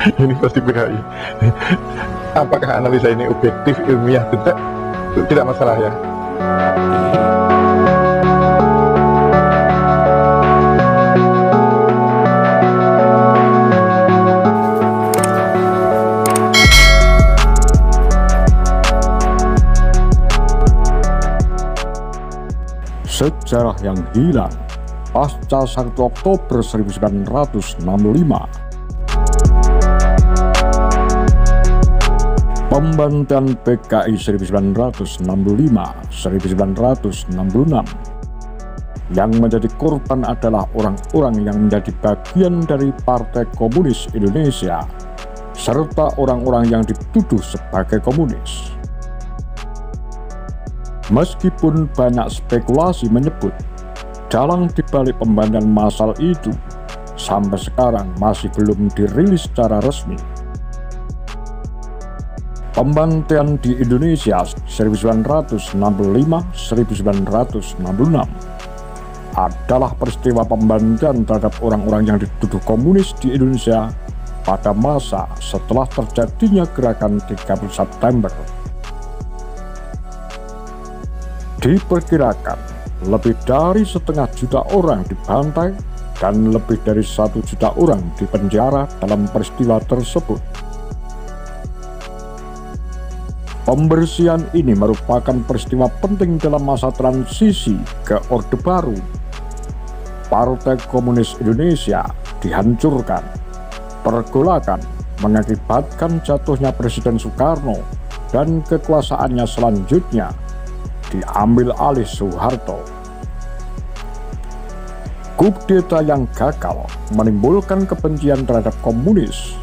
Ini pasti PKI. Apakah analisa ini objektif, ilmiah? Tidak masalah ya. Sejarah yang hilang pasca 1 Oktober 1965. Pembantaian PKI 1965-1966 yang menjadi korban adalah orang-orang yang menjadi bagian dari Partai Komunis Indonesia serta orang-orang yang dituduh sebagai komunis. Meskipun banyak spekulasi menyebut dalang dibalik pembantaian massal itu sampai sekarang masih belum dirilis secara resmi. Pembantaian di Indonesia 1965-1966 adalah peristiwa pembantaian terhadap orang-orang yang dituduh komunis di Indonesia pada masa setelah terjadinya gerakan 30 September. Diperkirakan lebih dari 1,5 juta orang dibantai dan lebih dari 1 juta orang dipenjara dalam peristiwa tersebut. Pembersihan ini merupakan peristiwa penting dalam masa transisi ke Orde Baru. Partai Komunis Indonesia dihancurkan. Pergolakan mengakibatkan jatuhnya Presiden Soekarno dan kekuasaannya selanjutnya diambil alih Soeharto. Kudeta yang gagal menimbulkan kebencian terhadap komunis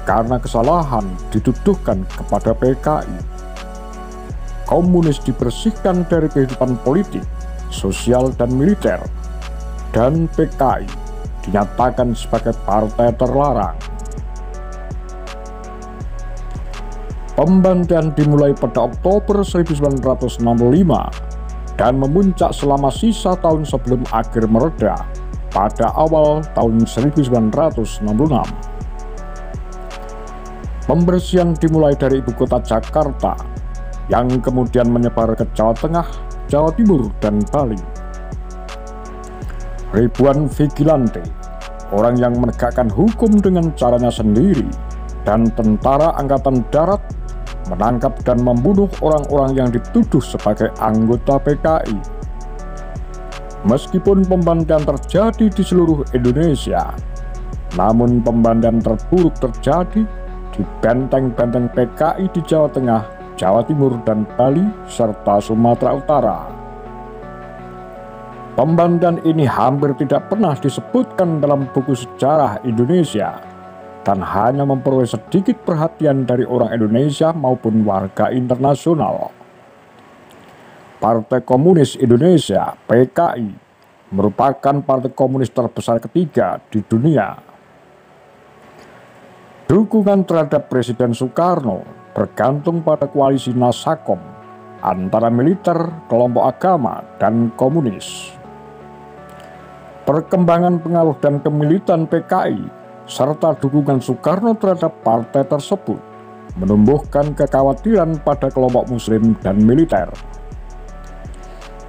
karena kesalahan dituduhkan kepada PKI. Komunis dibersihkan dari kehidupan politik, sosial, dan militer, dan PKI dinyatakan sebagai partai terlarang. Pembantaian dimulai pada Oktober 1965 dan memuncak selama sisa tahun sebelum akhir mereda pada awal tahun 1966. Pembersihan dimulai dari ibu kota Jakarta yang kemudian menyebar ke Jawa Tengah, Jawa Timur, dan Bali. Ribuan vigilante, orang yang menegakkan hukum dengan caranya sendiri, dan tentara angkatan darat menangkap dan membunuh orang-orang yang dituduh sebagai anggota PKI. Meskipun pembantaian terjadi di seluruh Indonesia, namun pembantaian terburuk terjadi di benteng-benteng PKI di Jawa Tengah, Jawa Timur, dan Bali, serta Sumatera Utara. Pembantaian ini hampir tidak pernah disebutkan dalam buku sejarah Indonesia dan hanya memperoleh sedikit perhatian dari orang Indonesia maupun warga internasional. Partai Komunis Indonesia (PKI) merupakan partai komunis terbesar ketiga di dunia. Dukungan terhadap Presiden Soekarno bergantung pada koalisi Nasakom antara militer, kelompok agama, dan komunis. Perkembangan pengaruh dan kemilitan PKI serta dukungan Soekarno terhadap partai tersebut menumbuhkan kekhawatiran pada kelompok muslim dan militer.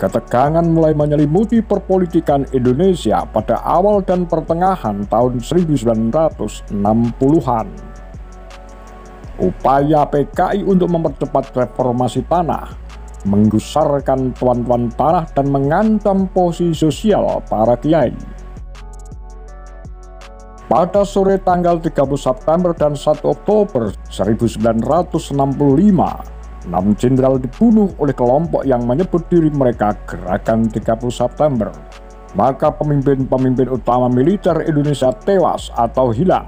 Ketegangan mulai menyelimuti perpolitikan Indonesia pada awal dan pertengahan tahun 1960-an. Upaya PKI untuk mempercepat reformasi tanah, menggusarkan tuan-tuan tanah, dan mengancam posisi sosial para kiai. Pada sore tanggal 30 September dan 1 Oktober 1965, 6 jenderal dibunuh oleh kelompok yang menyebut diri mereka Gerakan 30 September. Maka pemimpin-pemimpin utama militer Indonesia tewas atau hilang,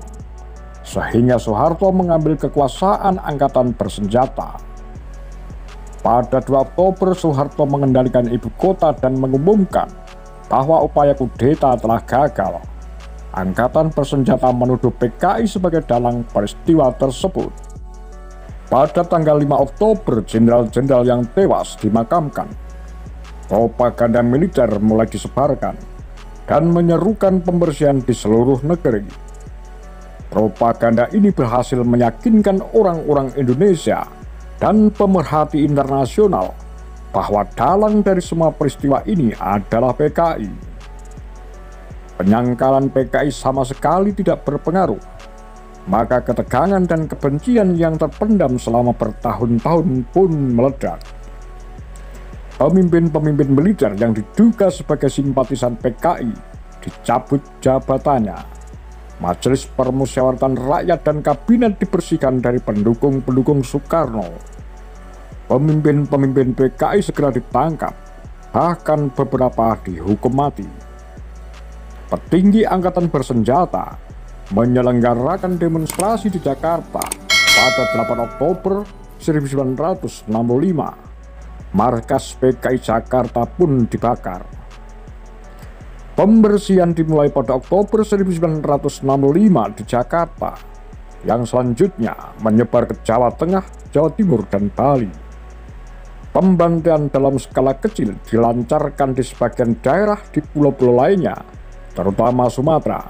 sehingga Soeharto mengambil kekuasaan angkatan bersenjata. Pada 2 Oktober, Soeharto mengendalikan ibu kota dan mengumumkan bahwa upaya kudeta telah gagal. Angkatan bersenjata menuduh PKI sebagai dalang peristiwa tersebut. Pada tanggal 5 Oktober, jenderal-jenderal yang tewas dimakamkan. Propaganda militer mulai disebarkan dan menyerukan pembersihan di seluruh negeri. Propaganda ini berhasil meyakinkan orang-orang Indonesia dan pemerhati internasional bahwa dalang dari semua peristiwa ini adalah PKI. Penyangkalan PKI sama sekali tidak berpengaruh, maka ketegangan dan kebencian yang terpendam selama bertahun-tahun pun meledak. Pemimpin-pemimpin militer yang diduga sebagai simpatisan PKI dicabut jabatannya. Majelis Permusyawaratan Rakyat dan Kabinet dibersihkan dari pendukung-pendukung Soekarno. Pemimpin-pemimpin PKI segera ditangkap, bahkan beberapa dihukum mati. Petinggi angkatan bersenjata menyelenggarakan demonstrasi di Jakarta pada 8 Oktober 1965. Markas PKI Jakarta pun dibakar. Pembersihan dimulai pada Oktober 1965 di Jakarta, yang selanjutnya menyebar ke Jawa Tengah, Jawa Timur, dan Bali. Pembantaian dalam skala kecil dilancarkan di sebagian daerah di pulau-pulau lainnya, terutama Sumatera.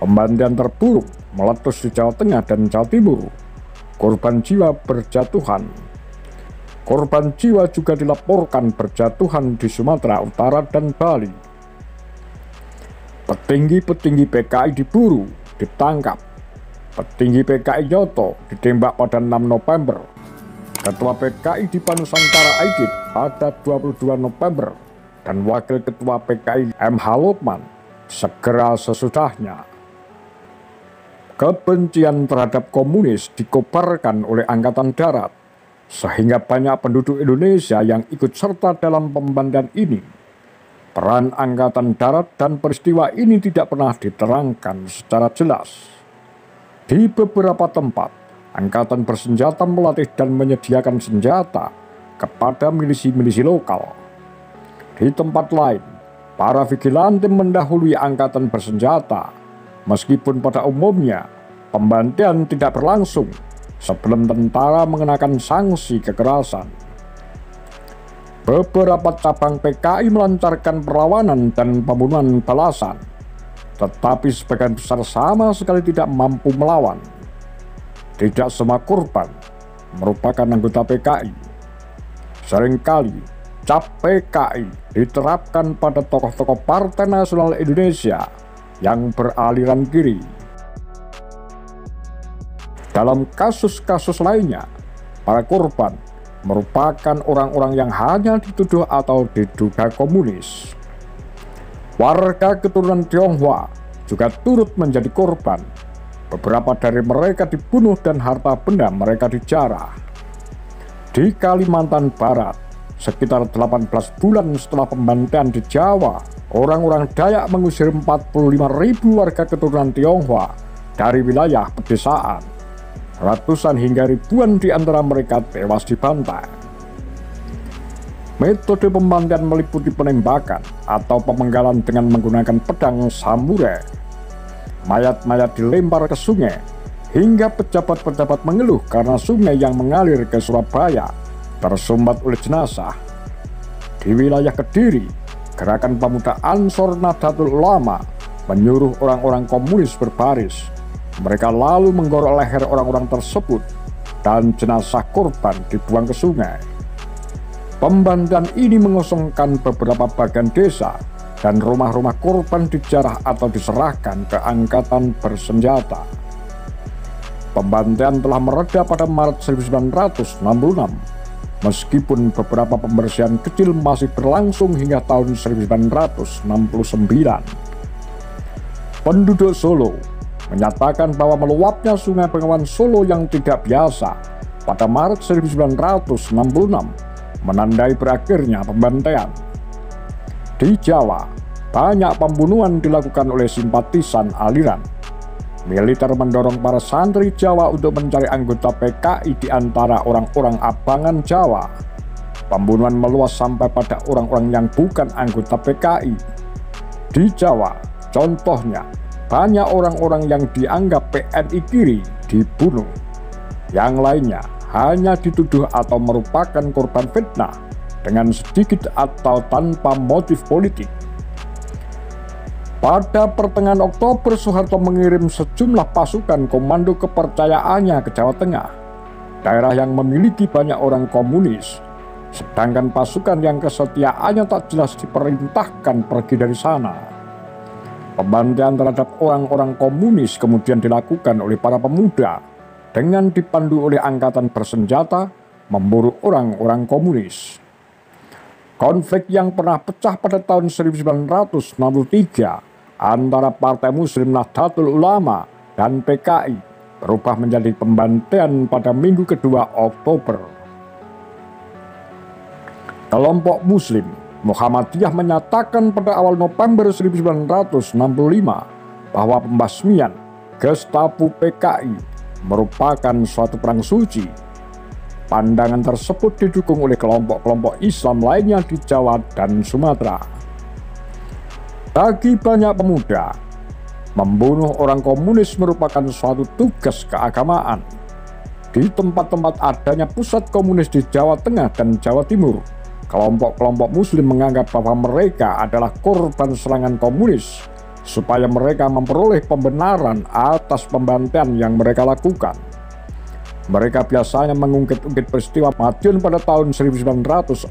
Pembantaian terburuk meletus di Jawa Tengah dan Jawa Timur. Korban jiwa berjatuhan. Korban jiwa juga dilaporkan berjatuhan di Sumatera Utara dan Bali. Petinggi-petinggi PKI diburu, ditangkap. Petinggi PKI Nyoto ditembak pada 6 November. Ketua PKI di Nusantara Aidit pada 22 November. Dan Wakil Ketua PKI M.H. Lukman segera sesudahnya. Kebencian terhadap komunis dikobarkan oleh Angkatan Darat, sehingga banyak penduduk Indonesia yang ikut serta dalam pembantaian ini. Peran Angkatan Darat dan peristiwa ini tidak pernah diterangkan secara jelas. Di beberapa tempat, Angkatan bersenjata melatih dan menyediakan senjata kepada milisi-milisi lokal. Di tempat lain, para vigilante mendahului Angkatan bersenjata, meskipun pada umumnya pembantaian tidak berlangsung sebelum tentara mengenakan sanksi kekerasan. Beberapa cabang PKI melancarkan perlawanan dan pembunuhan balasan, tetapi sebagian besar sama sekali tidak mampu melawan. Tidak semua korban merupakan anggota PKI. Seringkali cap PKI diterapkan pada tokoh-tokoh Partai Nasional Indonesia yang beraliran kiri. Dalam kasus-kasus lainnya, para korban merupakan orang-orang yang hanya dituduh atau diduga komunis. Warga keturunan Tionghoa juga turut menjadi korban. Beberapa dari mereka dibunuh dan harta benda mereka dijarah. Di Kalimantan Barat, sekitar 18 bulan setelah pembantaian di Jawa, orang-orang Dayak mengusir 45.000 warga keturunan Tionghoa dari wilayah pedesaan. Ratusan hingga ribuan di antara mereka tewas dibantai. Metode pembantaian meliputi penembakan atau pemenggalan dengan menggunakan pedang samurai. Mayat-mayat dilempar ke sungai, hingga pejabat-pejabat mengeluh karena sungai yang mengalir ke Surabaya tersumbat oleh jenazah. Di wilayah Kediri, gerakan pemuda Ansor Nahdlatul Ulama menyuruh orang-orang komunis berbaris. Mereka lalu menggorok leher orang-orang tersebut dan jenazah korban dibuang ke sungai. Pembantaian ini mengosongkan beberapa bagian desa dan rumah-rumah korban dijarah atau diserahkan ke Angkatan bersenjata. Pembantaian telah mereda pada Maret 1966, meskipun beberapa pembersihan kecil masih berlangsung hingga tahun 1969. Penduduk Solo menyatakan bahwa meluapnya Sungai Bengawan Solo yang tidak biasa pada Maret 1966 menandai berakhirnya pembantaian. Di Jawa, banyak pembunuhan dilakukan oleh simpatisan aliran. Militer mendorong para santri Jawa untuk mencari anggota PKI di antara orang-orang abangan Jawa. Pembunuhan meluas sampai pada orang-orang yang bukan anggota PKI. Di Jawa, contohnya, banyak orang-orang yang dianggap PNI kiri dibunuh. Yang lainnya hanya dituduh atau merupakan korban fitnah dengan sedikit atau tanpa motif politik. Pada pertengahan Oktober, Soeharto mengirim sejumlah pasukan komando kepercayaannya ke Jawa Tengah, daerah yang memiliki banyak orang komunis, sedangkan pasukan yang kesetiaannya tak jelas diperintahkan pergi dari sana. Pembantaian terhadap orang-orang komunis kemudian dilakukan oleh para pemuda dengan dipandu oleh angkatan bersenjata memburu orang-orang komunis. Konflik yang pernah pecah pada tahun 1963 antara Partai Muslim Nahdlatul Ulama dan PKI berubah menjadi pembantaian pada minggu kedua Oktober. Kelompok Muslim Muhammadiyah menyatakan pada awal November 1965 bahwa pembasmian Gestapo PKI merupakan suatu perang suci. Pandangan tersebut didukung oleh kelompok-kelompok Islam lainnya di Jawa dan Sumatera. Bagi banyak pemuda, membunuh orang komunis merupakan suatu tugas keagamaan. Di tempat-tempat adanya pusat komunis di Jawa Tengah dan Jawa Timur, kelompok-kelompok Muslim menganggap bahwa mereka adalah korban serangan komunis, supaya mereka memperoleh pembenaran atas pembantaian yang mereka lakukan. Mereka biasanya mengungkit-ungkit peristiwa Madiun pada tahun 1948.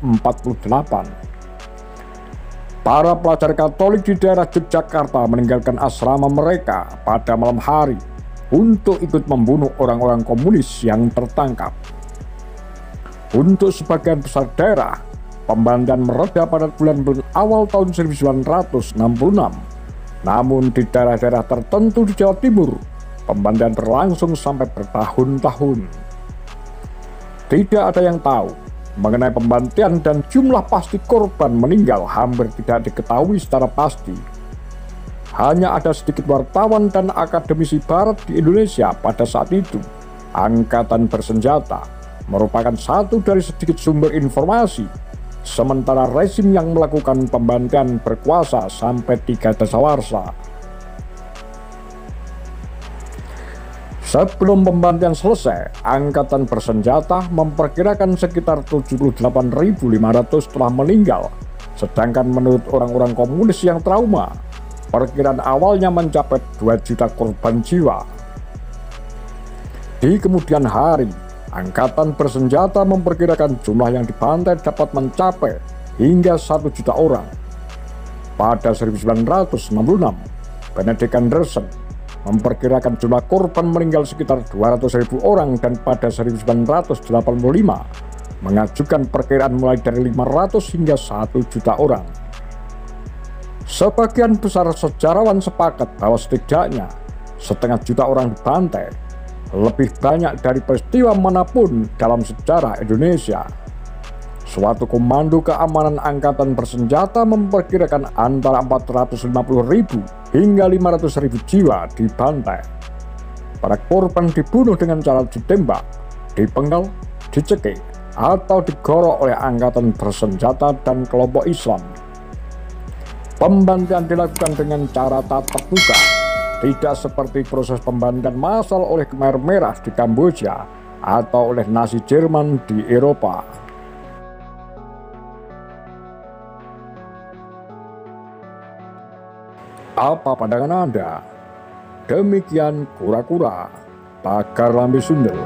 Para pelajar Katolik di daerah Yogyakarta meninggalkan asrama mereka pada malam hari untuk ikut membunuh orang-orang komunis yang tertangkap. Untuk sebagian besar daerah, pembantaian mereda pada bulan-bulan awal tahun 1966. Namun di daerah-daerah tertentu di Jawa Timur, pembantaian berlangsung sampai bertahun-tahun. Tidak ada yang tahu mengenai pembantaian dan jumlah pasti korban meninggal hampir tidak diketahui secara pasti. Hanya ada sedikit wartawan dan akademisi barat di Indonesia pada saat itu. Angkatan bersenjata merupakan satu dari sedikit sumber informasi, sementara rezim yang melakukan pembantaian berkuasa sampai 3 dasawarsa. Sebelum pembantaian selesai, angkatan bersenjata memperkirakan sekitar 78.500 telah meninggal, sedangkan menurut orang-orang komunis yang trauma, perkiraan awalnya mencapai 2 juta korban jiwa. Di kemudian hari, angkatan bersenjata memperkirakan jumlah yang dibantai dapat mencapai hingga 1 juta orang. Pada 1966, Benedict Anderson memperkirakan jumlah korban meninggal sekitar 200.000 orang dan pada 1985 mengajukan perkiraan mulai dari 500 hingga 1 juta orang. Sebagian besar sejarawan sepakat bahwa setidaknya 0,5 juta orang dibantai, lebih banyak dari peristiwa manapun dalam sejarah Indonesia. Suatu komando keamanan angkatan bersenjata memperkirakan antara 450.000 hingga 500.000 jiwa dibantai. Para korban dibunuh dengan cara ditembak, dipenggal, dicekik, atau digorok oleh angkatan bersenjata dan kelompok Islam. Pembantaian dilakukan dengan cara tatap muka, tidak seperti proses pembantaian massal oleh Khmer Merah di Kamboja atau oleh Nazi Jerman di Eropa. Apa pandangan Anda? Demikian kura-kura Pagar Lambe Sundel.